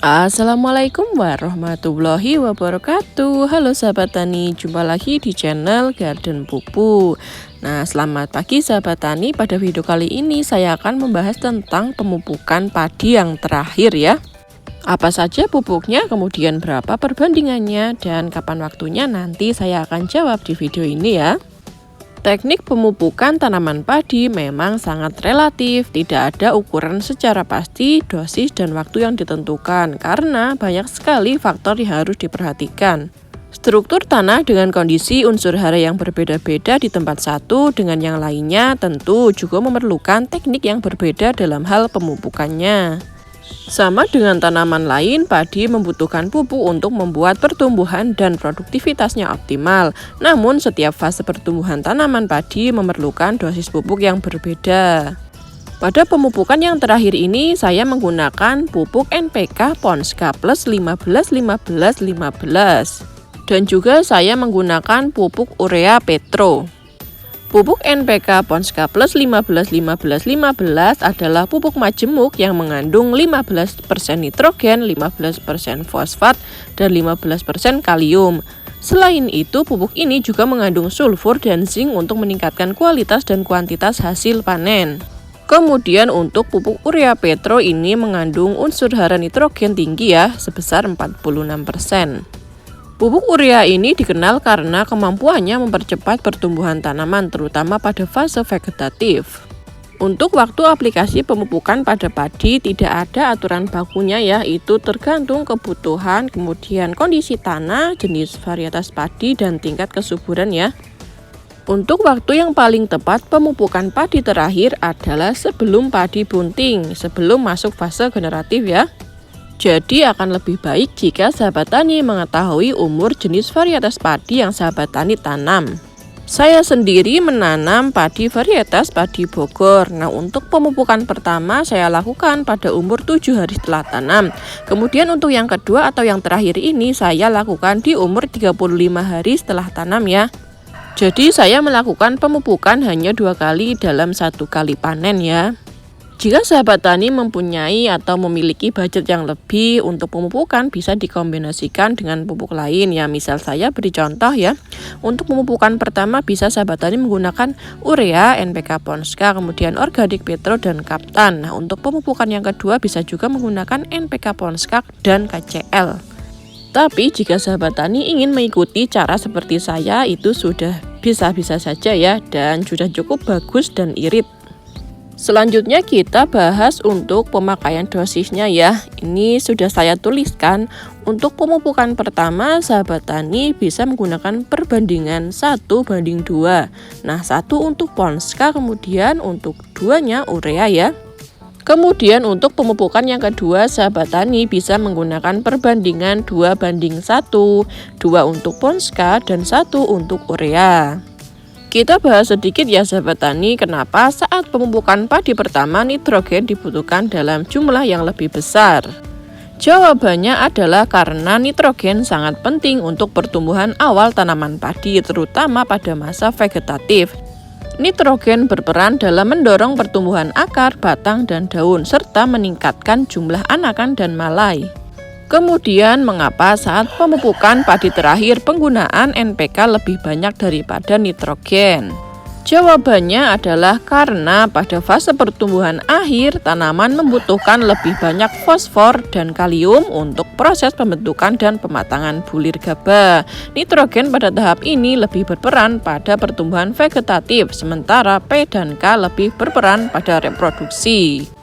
Assalamualaikum warahmatullahi wabarakatuh. Halo sahabat tani, jumpa lagi di channel Garden Pupu. Nah, selamat pagi sahabat tani. Pada video kali ini saya akan membahas tentang pemupukan padi yang terakhir ya. Apa saja pupuknya, kemudian berapa perbandingannya, dan kapan waktunya, nanti saya akan jawab di video ini ya. Teknik pemupukan tanaman padi memang sangat relatif, tidak ada ukuran secara pasti, dosis dan waktu yang ditentukan karena banyak sekali faktor yang harus diperhatikan. Struktur tanah dengan kondisi unsur hara yang berbeda-beda di tempat satu dengan yang lainnya tentu juga memerlukan teknik yang berbeda dalam hal pemupukannya. Sama dengan tanaman lain, padi membutuhkan pupuk untuk membuat pertumbuhan dan produktivitasnya optimal. Namun, setiap fase pertumbuhan tanaman padi memerlukan dosis pupuk yang berbeda. Pada pemupukan yang terakhir ini, saya menggunakan pupuk NPK Ponska Plus 15-15-15. Dan juga saya menggunakan pupuk urea Petro. Pupuk NPK Ponska Plus 15-15-15 adalah pupuk majemuk yang mengandung 15% nitrogen, 15% fosfat, dan 15% kalium. Selain itu, pupuk ini juga mengandung sulfur dan zinc untuk meningkatkan kualitas dan kuantitas hasil panen. Kemudian untuk pupuk urea Petro ini mengandung unsur hara nitrogen tinggi ya, sebesar 46%. Pupuk urea ini dikenal karena kemampuannya mempercepat pertumbuhan tanaman terutama pada fase vegetatif. Untuk waktu aplikasi pemupukan pada padi tidak ada aturan bakunya ya, itu tergantung kebutuhan, kemudian kondisi tanah, jenis varietas padi dan tingkat kesuburan ya. Untuk waktu yang paling tepat pemupukan padi terakhir adalah sebelum padi bunting, sebelum masuk fase generatif ya. Jadi akan lebih baik jika sahabat tani mengetahui umur jenis varietas padi yang sahabat tani tanam. Saya sendiri menanam padi varietas padi Bogor. Nah, untuk pemupukan pertama saya lakukan pada umur 7 hari setelah tanam. Kemudian untuk yang kedua atau yang terakhir ini saya lakukan di umur 35 hari setelah tanam ya. Jadi saya melakukan pemupukan hanya 2 kali dalam 1 kali panen ya. Jika sahabat tani mempunyai atau memiliki budget yang lebih untuk pemupukan bisa dikombinasikan dengan pupuk lain ya. Misal saya beri contoh ya. Untuk pemupukan pertama bisa sahabat tani menggunakan urea, NPK Ponska, kemudian organik Petro dan Kaptan. Nah, untuk pemupukan yang kedua bisa juga menggunakan NPK Ponska dan KCL. Tapi jika sahabat tani ingin mengikuti cara seperti saya itu sudah bisa-bisa saja ya dan sudah cukup bagus dan irit. Selanjutnya kita bahas untuk pemakaian dosisnya ya. Ini sudah saya tuliskan. Untuk pemupukan pertama sahabat tani bisa menggunakan perbandingan 1:2. Nah, 1 untuk Ponska, kemudian untuk 2-nya urea ya. Kemudian untuk pemupukan yang kedua sahabat tani bisa menggunakan perbandingan 2:1. 2 untuk Ponska dan 1 untuk urea. Kita bahas sedikit ya sahabat tani, kenapa saat pemupukan padi pertama nitrogen dibutuhkan dalam jumlah yang lebih besar. Jawabannya adalah karena nitrogen sangat penting untuk pertumbuhan awal tanaman padi, terutama pada masa vegetatif. Nitrogen berperan dalam mendorong pertumbuhan akar, batang, dan daun, serta meningkatkan jumlah anakan dan malai. Kemudian, mengapa saat pemupukan padi terakhir penggunaan NPK lebih banyak daripada nitrogen? Jawabannya adalah karena pada fase pertumbuhan akhir, tanaman membutuhkan lebih banyak fosfor dan kalium untuk proses pembentukan dan pematangan bulir gabah. Nitrogen pada tahap ini lebih berperan pada pertumbuhan vegetatif, sementara P dan K lebih berperan pada reproduksi.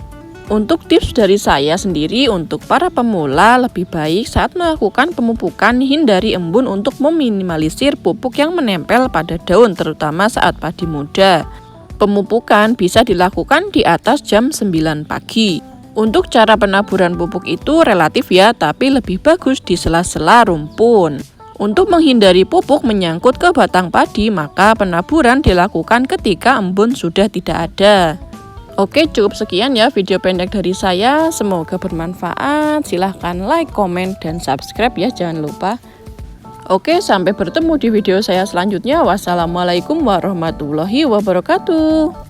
Untuk tips dari saya sendiri untuk para pemula lebih baik saat melakukan pemupukan hindari embun untuk meminimalisir pupuk yang menempel pada daun terutama saat padi muda. Pemupukan bisa dilakukan di atas jam 9 pagi. Untuk cara penaburan pupuk itu relatif ya, tapi lebih bagus di sela-sela rumpun. Untuk menghindari pupuk menyangkut ke batang padi, maka penaburan dilakukan ketika embun sudah tidak ada. Oke, cukup sekian ya video pendek dari saya. Semoga bermanfaat. Silahkan like, komen, dan subscribe ya, jangan lupa. Oke, sampai bertemu di video saya selanjutnya. Wassalamualaikum warahmatullahi wabarakatuh.